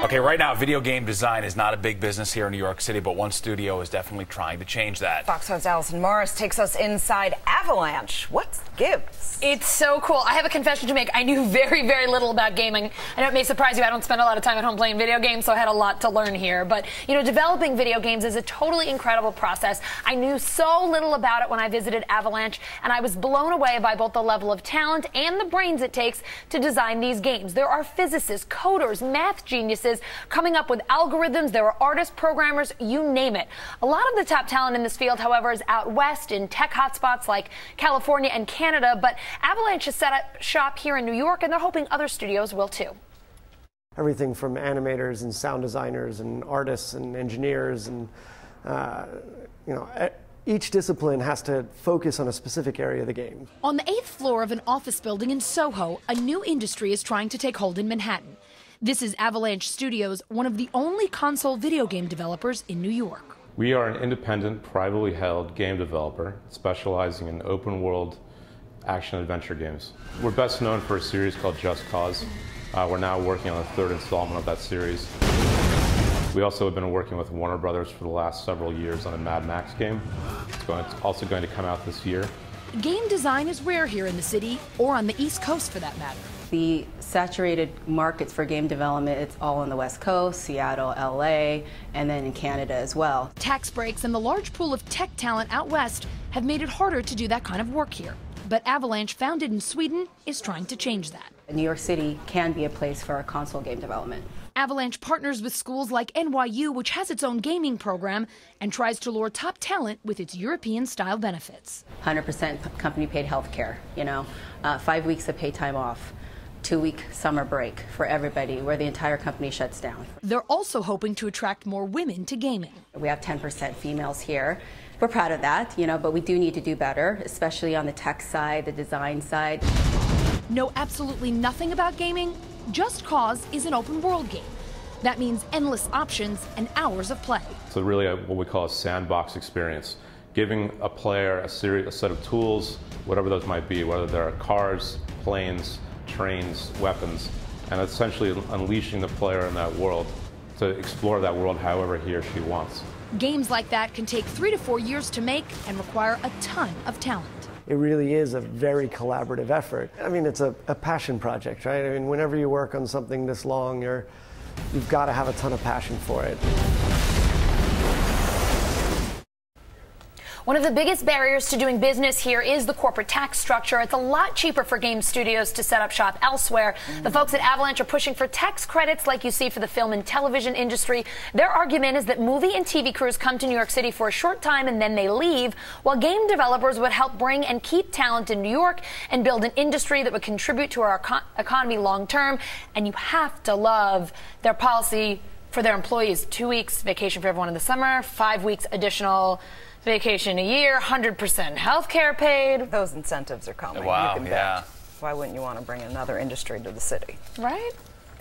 Okay, right now, video game design is not a big business here in New York City, but one studio is definitely trying to change that. Fox 5's Allison Morris takes us inside Avalanche. What gives? It's so cool. I have a confession to make. I knew very, very little about gaming. I know it may surprise you. I don't spend a lot of time at home playing video games, so I had a lot to learn here. But, you know, developing video games is a totally incredible process. I knew so little about it when I visited Avalanche, and I was blown away by both the level of talent and the brains it takes to design these games. There are physicists, coders, math geniuses coming up with algorithms. There are artists, programmers, you name it. A lot of the top talent in this field, however, is out west in tech hotspots like California and Canada, but Avalanche has set up shop here in New York, and they're hoping other studios will too. Everything from animators and sound designers and artists and engineers and, each discipline has to focus on a specific area of the game. On the 8th floor of an office building in SoHo, a new industry is trying to take hold in Manhattan. This is Avalanche Studios, one of the only console video game developers in New York. We are an independent, privately held game developer specializing in open-world action-adventure games. We're best known for a series called Just Cause. We're now working on the third installment of that series. We also have been working with Warner Brothers for the last several years on a Mad Max game. It's also going to come out this year. Game design is rare here in the city, or on the East Coast for that matter. The saturated markets for game development, it's all on the West Coast, Seattle, LA, and then in Canada as well. Tax breaks and the large pool of tech talent out west have made it harder to do that kind of work here. But Avalanche, founded in Sweden, is trying to change that. New York City can be a place for console game development. Avalanche partners with schools like NYU, which has its own gaming program, and tries to lure top talent with its European-style benefits. 100% company-paid health care, 5 weeks of paid time off, 2-week summer break for everybody where the entire company shuts down. They're also hoping to attract more women to gaming. We have 10% females here. We're proud of that, but we do need to do better, especially on the tech side, the design side. Know absolutely nothing about gaming? Just Cause is an open world game. That means endless options and hours of play. So really what we call a sandbox experience, giving a player a set of tools, whatever those might be, whether they're cars, planes, trains, weapons, and essentially unleashing the player in that world to explore that world however he or she wants. Games like that can take 3 to 4 years to make and require a ton of talent. It really is a very collaborative effort. I mean, it's a passion project, right? I mean, whenever you work on something this long, you've got to have a ton of passion for it. One of the biggest barriers to doing business here is the corporate tax structure. It's a lot cheaper for game studios to set up shop elsewhere. The folks at Avalanche are pushing for tax credits like you see for the film and television industry. Their argument is that movie and TV crews come to New York City for a short time and then they leave, while game developers would help bring and keep talent in New York and build an industry that would contribute to our economy long term. And you have to love their policy for their employees. 2 weeks vacation for everyone in the summer, 5 weeks additional vacation a year, 100% health care paid. Those incentives are coming. Wow, you can bet. Why wouldn't you want to bring another industry to the city? Right?